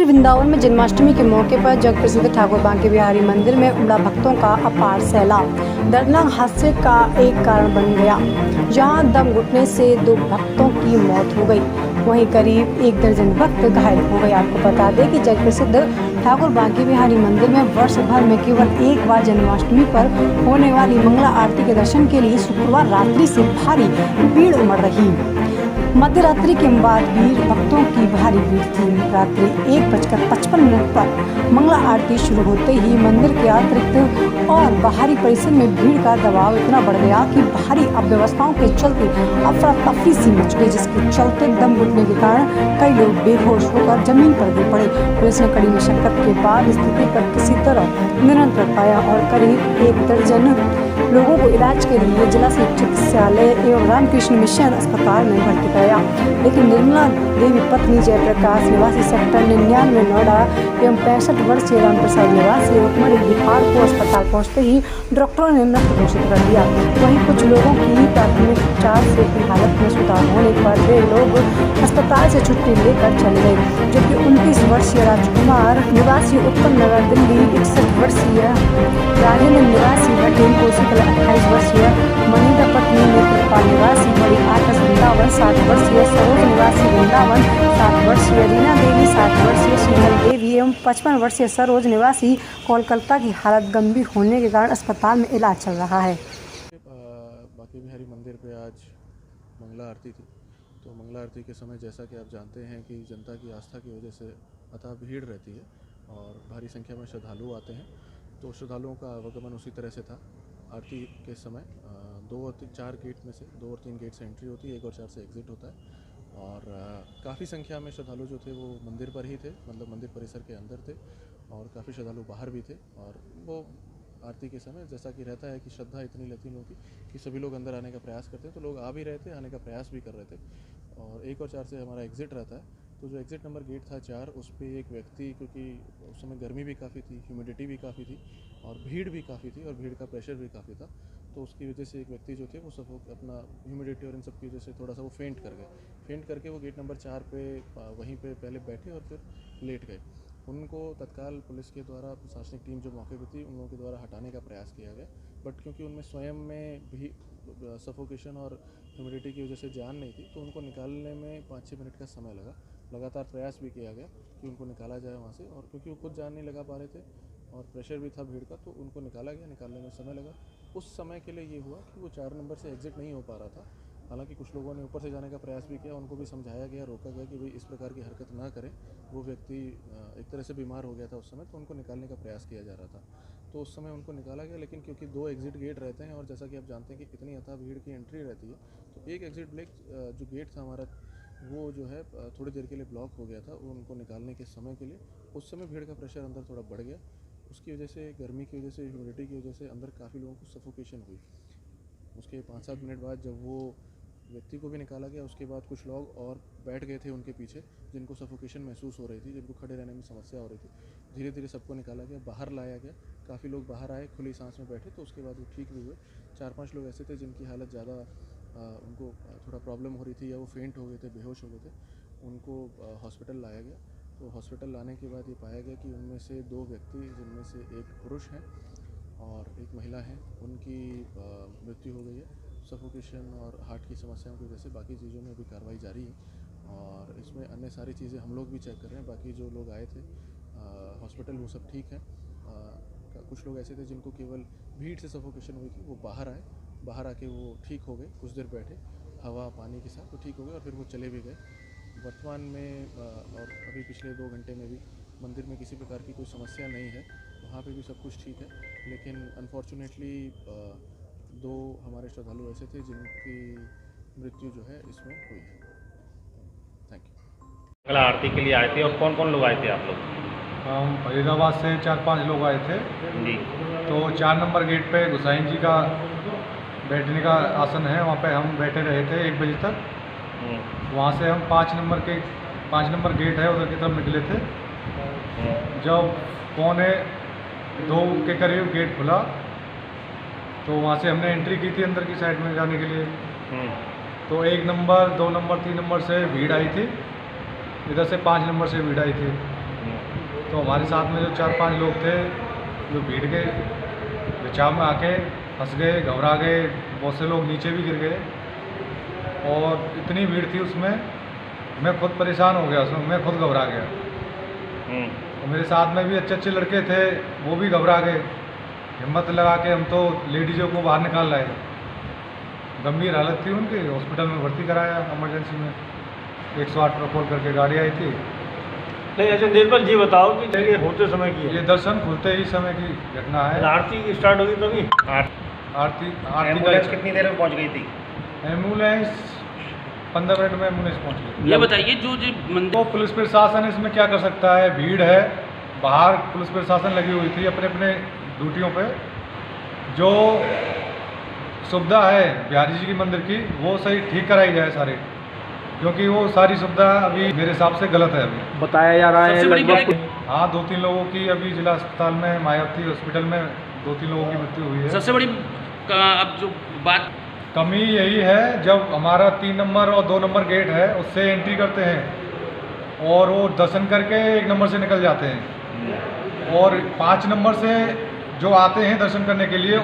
श्री वृंदावन में जन्माष्टमी के मौके पर जग प्रसिद्ध ठाकुर बांके बिहारी मंदिर में उमड़ा भक्तों का अपार सैलाब दर्दनाक हादसे का एक कारण बन गया, जहां दम घुटने से 2 भक्तों की मौत हो गई, वहीं करीब 1 दर्जन भक्त घायल हो गए। आपको बता दें कि जग प्रसिद्ध ठाकुर बांके बिहारी मंदिर में वर्ष भर में केवल एक बार जन्माष्टमी पर होने वाली मंगला आरती के दर्शन के लिए शुक्रवार रात्रि से भारी भीड़ उमड़ रही। मध्य रात्रि के बाद भी भक्तों की भारी भीड़ थी। रात्रि 1:55 पर मंगला आरती शुरू होते ही मंदिर के अतिरिक्त और बाहरी परिसर में भीड़ का दबाव इतना बढ़ गया कि भारी अव्यवस्थाओं के चलते अफरा तफरी सी मच गई, जिसके चलते दम घुटने के कारण कई लोग बेहोश होकर जमीन पर गिर पड़े। पुलिस ने कड़ी मशक्कत के बाद स्थिति पर किसी तरह नियंत्रण पाया और करीब 1 दर्जन लोगों को इलाज के लिए जिला चिकित्सालय एवं रामकृष्ण मिशन अस्पताल में भर्ती कराया, लेकिन निर्मला देवी पत्नी जयप्रकाश निवासी सेक्टर 99 नोएडा एवं 65 वर्षीय रामप्रसाद निवासी रुकमणी बिहार को अस्पताल पहुंचते ही डॉक्टरों ने मृत घोषित कर दिया। वहीं कुछ लोगों की प्राथमिक उपचार से की हालत में सुधार होने पर वे लोग अस्पताल से छुट्टी लेकर चले गए, जबकि 29 वर्षीय राजकुमार निवासी उत्तम नगर दिल्ली, 61 वर्षीय राजेंद्र निवासी भटेल कोसी, 28 वर्षीय मनिंदा पत्नी नेत्रपाल निवासी बड़ी आकाश वृंदावन, 7 वर्षीय सरोज निवासी वृंदावन, 7 वर्षीय रीना देवी, 7 वर्षीय सुनल देवी एवं 55 वर्षीय सरोज निवासी कोलकाता की हालत गंभीर होने के कारण अस्पताल में इलाज चल रहा है। बांके बिहारी मंदिर पे आज मंगला आरती थी। तो मंगला आरती के समय जैसा कि आप जानते हैं कि जनता की आस्था की वजह से अथाह भीड़ रहती है और भारी संख्या में श्रद्धालु आते हैं। तो श्रद्धालुओं का आवागमन उसी तरह से था। आरती के समय 2 और 4 गेट में से 2 और 3 गेट से एंट्री होती है, 1 और 4 से एग्ज़िट होता है। और काफ़ी संख्या में श्रद्धालु जो थे वो मंदिर पर ही थे, मतलब मंदिर परिसर के अंदर थे, और काफ़ी श्रद्धालु बाहर भी थे। और वो आरती के समय जैसा कि रहता है कि श्रद्धा इतनी रहती है लोगों की कि सभी लोग अंदर आने का प्रयास करते हैं, तो लोग आ भी रहे थे, आने का प्रयास भी कर रहे थे। और 1 और 4 से हमारा एग्ज़िट रहता है, तो जो एग्ज़िट नंबर गेट था 4, उस पर एक व्यक्ति, क्योंकि उस समय गर्मी भी काफ़ी थी, ह्यूमिडिटी भी काफ़ी थी और भीड़ भी काफ़ी थी और भीड़ का प्रेशर भी काफ़ी था, तो उसकी वजह से एक व्यक्ति जो थे वो सब अपना ह्यूमिडिटी और इन सब की वजह से थोड़ा सा वो फेंट कर गए। फेंट करके वो गेट नंबर 4 पे वहीं पे पहले बैठे और फिर लेट गए। उनको तत्काल पुलिस के द्वारा, प्रशासनिक टीम जो मौके पर थी, उन लोगों के द्वारा हटाने का प्रयास किया गया, बट क्योंकि उनमें स्वयं में भी सफोकेशन और ह्यूमिडिटी की वजह से जान नहीं थी, तो उनको निकालने में 5-6 मिनट का समय लगा। लगातार प्रयास भी किया गया कि उनको निकाला जाए वहाँ से, और क्योंकि वो खुद जान नहीं लगा पा रहे थे और प्रेशर भी था भीड़ का, तो उनको निकाला गया। निकालने में समय लगा। उस समय के लिए ये हुआ कि वो 4 नंबर से एग्ज़िट नहीं हो पा रहा था। हालांकि कुछ लोगों ने ऊपर से जाने का प्रयास भी किया, उनको भी समझाया गया, रोका गया कि भाई इस प्रकार की हरकत ना करें। वो व्यक्ति एक तरह से बीमार हो गया था उस समय, तो उनको निकालने का प्रयास किया जा रहा था, तो उस समय उनको निकाला गया। लेकिन क्योंकि 2 एग्ज़िट गेट रहते हैं और जैसा कि आप जानते हैं कि इतनी अथाह भीड़ की एंट्री रहती है, तो एक एग्ज़िट जो गेट था हमारा, वो जो है थोड़ी देर के लिए ब्लॉक हो गया था। वो उनको निकालने के समय के लिए उस समय भीड़ का प्रेशर अंदर थोड़ा बढ़ गया। उसकी वजह से, गर्मी की वजह से, ह्यूमिडिटी की वजह से अंदर काफ़ी लोगों को सफोकेशन हुई। उसके 5-7 मिनट बाद जब वो व्यक्ति को भी निकाला गया, उसके बाद कुछ लोग और बैठ गए थे उनके पीछे, जिनको सफोकेशन महसूस हो रही थी, जिनको खड़े रहने में समस्या हो रही थी। धीरे धीरे सबको निकाला गया, बाहर लाया गया। काफ़ी लोग बाहर आए, खुली सांस में बैठे, तो उसके बाद वो ठीक भी हुए। 4-5 लोग ऐसे थे जिनकी हालत ज़्यादा, उनको थोड़ा प्रॉब्लम हो रही थी या वो फेंट हो गए थे, बेहोश हो गए थे। उनको हॉस्पिटल लाया गया। तो हॉस्पिटल लाने के बाद ये पाया गया कि उनमें से 2 व्यक्ति, जिनमें से एक पुरुष हैं और एक महिला है, उनकी मृत्यु हो गई है सफोकेशन और हार्ट की समस्याओं की वजह से। बाकी चीज़ों में अभी कार्रवाई जारी है और इसमें अन्य सारी चीज़ें हम लोग भी चेक कर रहे हैं। बाकी जो लोग आए थे हॉस्पिटल, वो सब ठीक है। कुछ लोग ऐसे थे जिनको केवल भीड़ से सफोकेशन हुई थी, वो बाहर आए, बाहर आके वो ठीक हो गए, कुछ देर बैठे हवा पानी के साथ, तो ठीक हो गए और फिर वो चले भी गए। वर्तमान में और अभी पिछले 2 घंटे में भी मंदिर में किसी प्रकार की कोई समस्या नहीं है, वहाँ पे भी सब कुछ ठीक है। लेकिन अनफॉर्चुनेटली 2 हमारे श्रद्धालु ऐसे थे जिनकी मृत्यु जो है इसमें हुई है। Thank you. मंगला आरती के लिए आए थे और कौन कौन लोग आए थे आप लोग? हम फरीदाबाद से 4-5 लोग आए थे जी। तो 4 नंबर गेट पे गोसाई जी का बैठने का आसन है, वहाँ पे हम बैठे रहे थे 1 बजे तक। वहाँ से हम 5 नंबर गेट है उधर की तरफ निकले थे। जब 1:45 के करीब गेट खुला तो वहाँ से हमने एंट्री की थी अंदर की साइड में जाने के लिए। तो 1 नंबर, 2 नंबर, 3 नंबर से भीड़ आई थी, इधर से 5 नंबर से भीड़ आई थी। तो हमारे साथ में जो 4-5 लोग थे जो भीड़ के बचाव में आके फंस गए, घबरा गए, बहुत से लोग नीचे भी गिर गए और इतनी भीड़ थी उसमें, मैं खुद परेशान हो गया उसमें, मैं खुद घबरा गया। और मेरे साथ में भी अच्छे अच्छे लड़के थे, वो भी घबरा गए। हिम्मत लगा के हम तो लेडीज़ों को बाहर निकाल लाए, गंभीर हालत थी उनकी, हॉस्पिटल में भर्ती कराया इमरजेंसी में। 108 पर कॉल करके गाड़ी आई थी। नहीं अच्छा निर्मल जी बताओ कि जगह होते समय की ये दर्शन खुलते ही समय की घटना है। आरती स्टार्ट होगी तभी आरती एम्बुलेंस कितनी देर में पहुंच गई थी? एम्बुलेंस 15 मिनट में एम्बुलेंस पहुंच गई। ये बताइए जो तो पुलिस प्रशासन इसमें क्या कर सकता है, भीड़ है बाहर, पुलिस प्रशासन लगी हुई थी अपने अपने ड्यूटियों पे। जो सुविधा है बिहारी जी की मंदिर की वो सही ठीक कराई जाए सारे, क्योंकि वो सारी सुविधा अभी मेरे हिसाब से गलत है अभी। बताया जा रहा है सबसे बड़ी लगभग हाँ 2-3 लोगों की अभी जिला अस्पताल में, मायावती हॉस्पिटल में 2-3 लोगों की मृत्यु हुई है। सबसे बड़ी अब जो बात कमी यही है, जब हमारा 3 नंबर और 2 नंबर गेट है उससे एंट्री करते हैं और वो दर्शन करके 1 नंबर से निकल जाते हैं, और 5 नंबर से जो आते हैं दर्शन करने के लिए